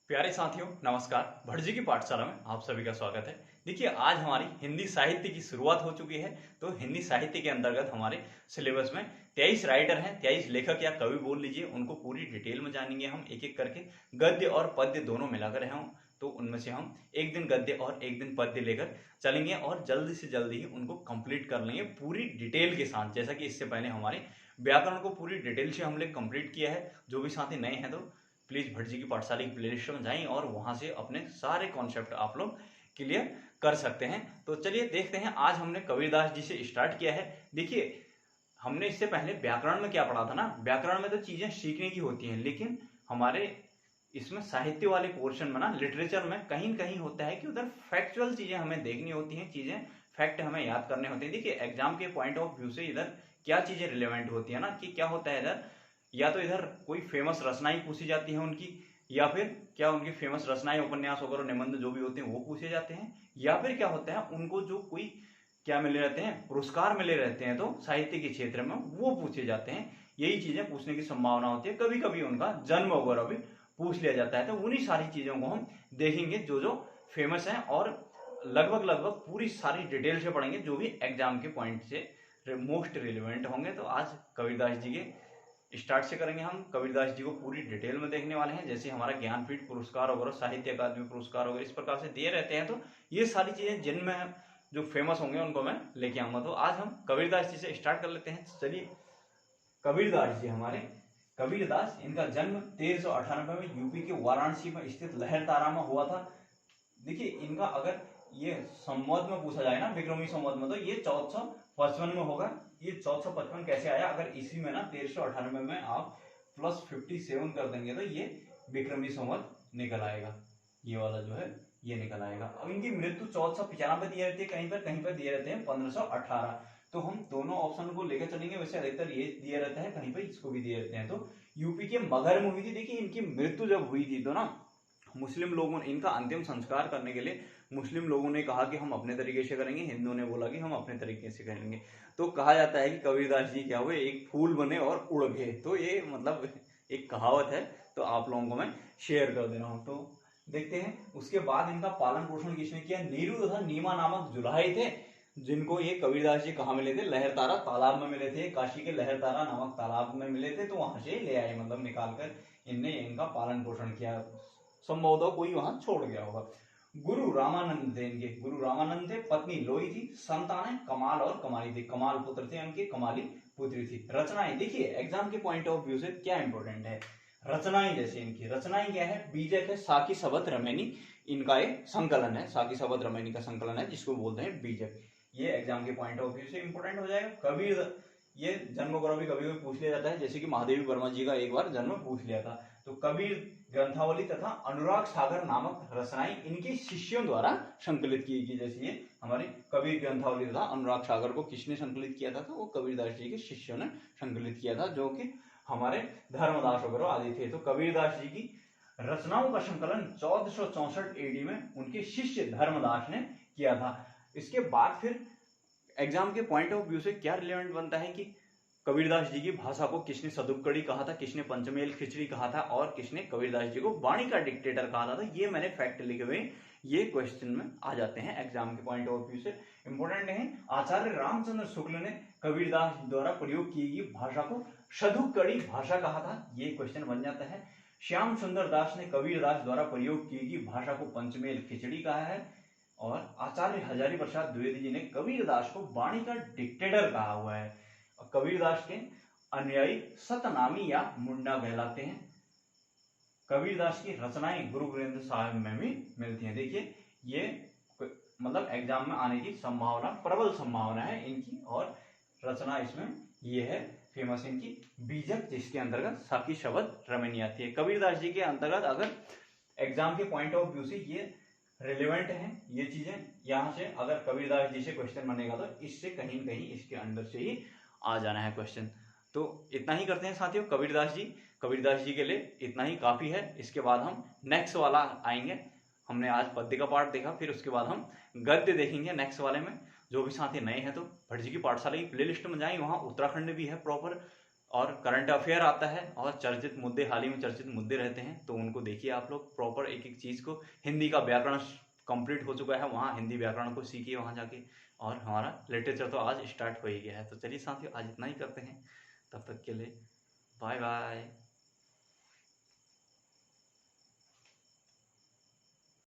प्यारे साथियों नमस्कार। भट्ट जी की पाठशाला में आप सभी का स्वागत है। देखिए आज हमारी हिंदी साहित्य की शुरुआत हो चुकी है। तो हिंदी साहित्य के अंतर्गत हमारे सिलेबस में 23 राइटर हैं, 23 लेखक या कवि बोल लीजिए, उनको पूरी डिटेल में जानेंगे हम एक एक करके। गद्य और पद्य दोनों मिलाकर हैं, तो उनमें से हम एक दिन गद्य और एक दिन पद्य लेकर चलेंगे और जल्दी से जल्दी ही उनको कंप्लीट कर लेंगे पूरी डिटेल के साथ। जैसा कि इससे पहले हमारे व्याकरण को पूरी डिटेल से हमने कंप्लीट किया है। जो भी साथी नए हैं तो प्लीज भट्ट जी की पाठशाला की प्लेलिस्ट में जाएं और वहां से अपने सारे कॉन्सेप्ट आप लोग क्लियर कर सकते हैं। तो चलिए देखते हैं, आज हमने कबीरदास जी से स्टार्ट किया है। देखिए हमने इससे पहले व्याकरण में क्या पढ़ा था ना, व्याकरण में तो चीजें सीखने की होती हैं, लेकिन हमारे इसमें साहित्य वाले पोर्शन में ना, लिटरेचर में कहीं कहीं होता है कि उधर फैक्चुअल चीजें हमें देखनी होती हैं, चीजें फैक्ट हमें याद करने होते हैं। देखिए एग्जाम के पॉइंट ऑफ व्यू से इधर क्या चीजें रिलेवेंट होती है ना, कि क्या होता है इधर, या तो इधर कोई फेमस रचनाएं पूछी जाती हैं उनकी, या फिर क्या उनकी फेमस रचनाएं, उपन्यास वगैरह निबंध जो भी होते हैं वो पूछे जाते हैं, या फिर क्या होता है उनको जो कोई क्या मिले रहते हैं, पुरस्कार मिले रहते हैं, तो साहित्य के क्षेत्र में वो पूछे जाते हैं। यही चीजें पूछने की संभावना होती है। कभी कभी उनका जन्म वगैरह भी पूछ लिया जाता है। तो उन्हीं सारी चीजों को हम देखेंगे जो जो फेमस हैं, और लगभग लगभग पूरी सारी डिटेल से पढ़ेंगे जो भी एग्जाम के पॉइंट से मोस्ट रिलेवेंट होंगे। तो आज कबीरदास जी के स्टार्ट से करेंगे। हम कबीरदास जी को पूरी डिटेल में देखने वाले हैं। जैसे हमारा ज्ञानपीठ पुरस्कार वगैरह, साहित्य अकादमी पुरस्कार वगैरह इस प्रकार से दिए रहते हैं, तो ये सारी चीजें जिनमें जो फेमस होंगे उनको मैं लेके आऊंगा। तो आज हम कबीरदास जी से स्टार्ट कर लेते हैं। चलिए कबीरदास जी हमारे, कबीरदास इनका जन्म 1398 में यूपी के वाराणसी में स्थित लहरतारा में हुआ था। देखिए इनका अगर ये संवत में पूछा जाए ना, विक्रमी संवत में, तो ये 1455 में होगा। ये 1455 कैसे आया, अगर इसी में ना 1398 में आप +57 कर देंगे तो ये विक्रमी संवत निकल आएगा। ये वाला जो है ये निकल आएगा। अब इनकी मृत्यु 1495 दिए रहती है, कहीं पर दिए रहते हैं 1518। तो हम दोनों ऑप्शन को लेकर चलेंगे। वैसे अधिकतर ये दिया रहता है, कहीं पर इसको भी दिए रहते हैं। तो यूपी के मगहर में हुई थी। देखिए इनकी मृत्यु जब हुई थी तो ना, मुस्लिम लोगों ने इनका अंतिम संस्कार करने के लिए, मुस्लिम लोगों ने कहा कि हम अपने तरीके से करेंगे, हिंदुओं ने बोला कि हम अपने तरीके से करेंगे। तो कहा जाता है कि कबीरदास जी क्या हुए, एक फूल बने और उड़ गए। तो ये मतलब एक कहावत है, तो आप लोगों को मैं शेयर कर दे रहा हूँ। तो देखते हैं उसके बाद इनका पालन पोषण किसने किया। नीरू तथा नीमा नामक जुलाहे थे, जिनको ये कबीरदास जी कहाँ मिले थे, लहरतारा तालाब में मिले थे। काशी के लहरतारा नामक तालाब में मिले थे, तो वहां से ले आए, मतलब निकाल कर इनने इनका पालन पोषण किया। संभवतः कोई वहां छोड़ गया होगा। गुरु रामानंद थे इनके, गुरु रामानंद थे। पत्नी लोई थी। संतानें कमाल और कमाली थी, कमाल पुत्र थे उनके, कमाली पुत्री थी। रचनाएं, देखिए एग्जाम के पॉइंट ऑफ व्यू से क्या इंपॉर्टेंट है रचनाएं। जैसे इनकी रचनाएं क्या है, बीजक है, साकी सबत रमैनी इनका एक संकलन है, साकी सबत रमैनी का संकलन है, जिसको बोलते हैं बीजक। ये एग्जाम के पॉइंट ऑफ व्यू से इंपॉर्टेंट हो जाएगा। कबीर, ये जन्म वगैरह भी कभी कभी पूछ लिया जाता है, जैसे कि महादेवी वर्मा जी का एक बार जन्म पूछ लिया था। तो कबीर ग्रंथावली तथा अनुराग सागर नामक रचनाएं इनके शिष्यों द्वारा संकलित की गई। जैसे ये हमारी कबीर ग्रंथावली तथा अनुराग सागर को किसने संकलित किया था, तो वो कबीरदास जी के शिष्यों ने संकलित किया था, जो कि हमारे धर्मदास वगैरह आदि थे। तो कबीरदास जी की रचनाओं का संकलन 1464 AD में उनके शिष्य धर्मदास ने किया था। इसके बाद फिर एग्जाम के पॉइंट ऑफ व्यू से क्या रिलेवेंट बनता है कि कबीरदास जी की भाषा को किसने सदुक्कड़ी कहा था, किसने पंचमेल खिचड़ी कहा था, और किसने कबीरदास जी को वाणी का डिक्टेटर कहा था। तो ये मैंने फैक्ट लिखे हुए, ये क्वेश्चन में आ जाते हैं एग्जाम के पॉइंट ऑफ व्यू से इंपॉर्टेंट है। आचार्य रामचंद्र शुक्ल ने कबीरदास द्वारा प्रयोग की गई भाषा को सदुक्कड़ी भाषा कहा था, ये क्वेश्चन बन जाता है। श्याम सुंदर दास ने कबीरदास द्वारा प्रयोग की गई भाषा को पंचमेल खिचड़ी कहा है। और आचार्य हजारी प्रसाद द्विवेदी जी ने कबीरदास को वाणी का डिक्टेटर कहा हुआ है। और कबीरदास के अनुयायी सतनामी या मुंडा कहलाते हैं। कबीरदास की रचनाएं गुरु ग्रंथ साहिब में भी मिलती हैं। देखिए ये मतलब एग्जाम में आने की संभावना, प्रबल संभावना है इनकी। और रचना इसमें ये है फेमस इनकी बीजक, जिसके अंतर्गत साकी शब्द रमैनी आती है। कबीरदास जी के अंतर्गत अगर एग्जाम के पॉइंट ऑफ व्यू से ये रिलेवेंट है ये चीजें, यहाँ से अगर कबीरदास जी से क्वेश्चन बनेगा तो इससे कहीं न कहीं इसके अंदर से ही आ जाना है क्वेश्चन। तो इतना ही करते हैं साथियों। कबीरदास जी के लिए इतना ही काफी है। इसके बाद हम नेक्स्ट वाला आएंगे। हमने आज पद्य का पार्ट देखा, फिर उसके बाद हम गद्य देखेंगे नेक्स्ट वाले में। जो भी साथी नए हैं तो भट्ट जी की पाठशाला की प्लेलिस्ट में जाएं, वहाँ उत्तराखंड भी है प्रॉपर, और करंट अफेयर आता है और चर्चित मुद्दे, हाल ही में चर्चित मुद्दे रहते हैं, तो उनको देखिए आप लोग प्रॉपर एक एक चीज़ को। हिंदी का व्याकरण कंप्लीट हो चुका है, वहाँ हिंदी व्याकरण को सीखिए वहाँ जाके। और हमारा लिटरेचर तो आज स्टार्ट हो ही गया है। तो चलिए साथियों, आज इतना ही करते हैं, तब तक के लिए बाय बाय।